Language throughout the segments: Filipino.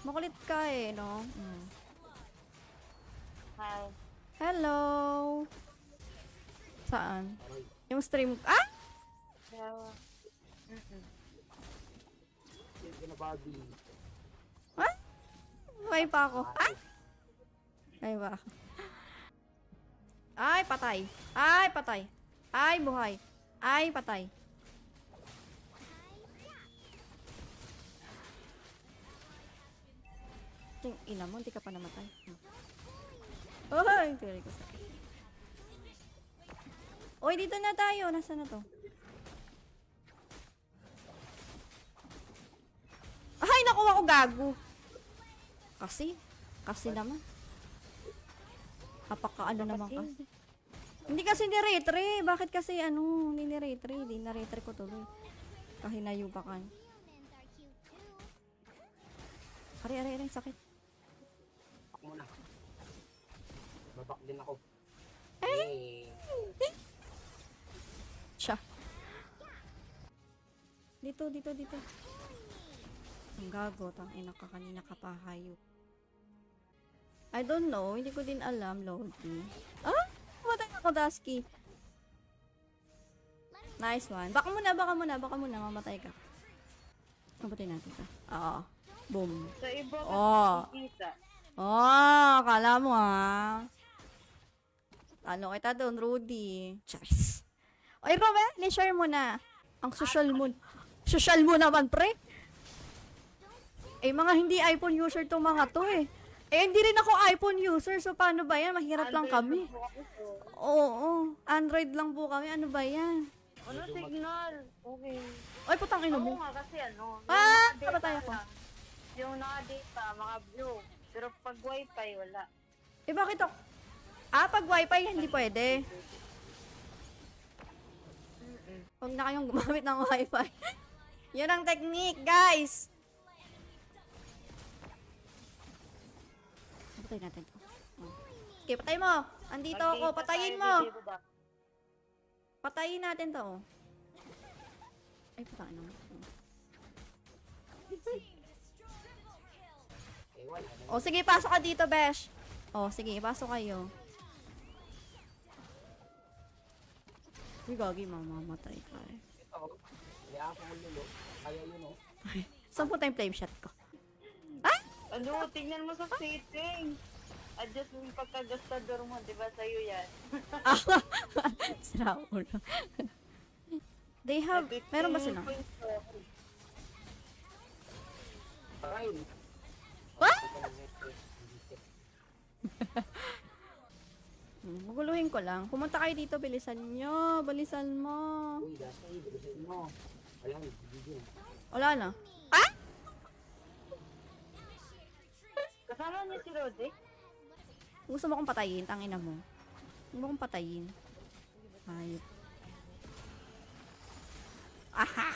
Makulit ka eh, no? Mm. Hi. Hello! Saan? Yung stream... Ah! Hello. Sige na, Bobby. Ah? Buhay pa ako. Ah! Ay, ba? Ay, patay. Ay, patay. Ay, buhay. Ay, patay. Ting, ina mo, hindi ka pa namatay. Ay, tiri ko sakit. Uy, dito na tayo. Nasaan na to? Ay, nakuha ko gago. Kasi naman. Apaka ano naman kasi. Hindi kasi ni-retre. Bakit kasi ano, hindi ni-retre. Hindi na-retre ko tuloy. Kahinayo pa kan. Ari, sakit. Ako muna. Babak din ako. Eh! Siya. Dito. Ang gago, tang ina ka kanina ka pa hayop. I don't know, hindi ko din alam, Lodi. Ah! Matay ako, Dusky. Nice one. Baka muna, mamatay ka. Mamatay natin ka. Oo. Boom. Sa iba Oh. kita. Oh, kala mo ha. Ano kita doon, Rudy? Charis. Oy, Romel, ni-share mo na. Ang social mo. Social mo naman, pre. Eh, mga hindi iPhone user tong mga to eh. Eh, hindi rin ako iPhone user. So, paano ba yan? Mahirap lang kami. Oo. Android lang po kami. Ano ba yan? Ano signal? Okay. Oy, putang ina Oo mo. nga kasi ano. Ah, yung namatay ako. lang, yung naka-data, mga blue. Pero pag wifi, wala. Eh, bakit ako? Ah, pag wifi, hindi pwede. Huwag na kayong gumamit ng wifi. Yun ang technique, guys. Patay natin to. Oh. Okay, patay mo. Andito ako. Patayin mo. Patayin natin to. Oh. Ay, patay na. Eh, wala na. Oh, sige, pasok ka dito, Besh. Oh, sige, pasok kayo. Uy, gagi, mamamatay ka eh. Ito, hindi ako malulo. Kaya yun, oh. Ay, saan po tayong flame shot ko? Ano, tingnan mo sa setting. Adjust mo yung pagkagastador mo, di ba sa'yo yan? Sira ulo. They have, meron ba sila? Aray. What? Guguluhin ko lang. Pumunta kayo dito, bilisan nyo. Bilisan mo. Uy, dati, bilisin mo. Wala, video. Wala na. Ah? Kasama niya si Rodrick? Gusto mo kong patayin? Tangina mo. Gusto mo kong patayin? Hayop. Aha!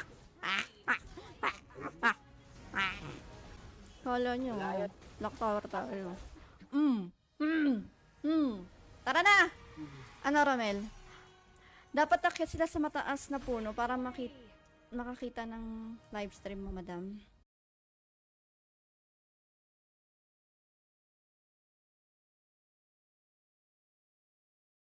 Kala nyo. Lock tower tayo. Tara na! Ano, Romel? Dapat akit sila sa mataas na puno para makakita ng live stream mo, madam.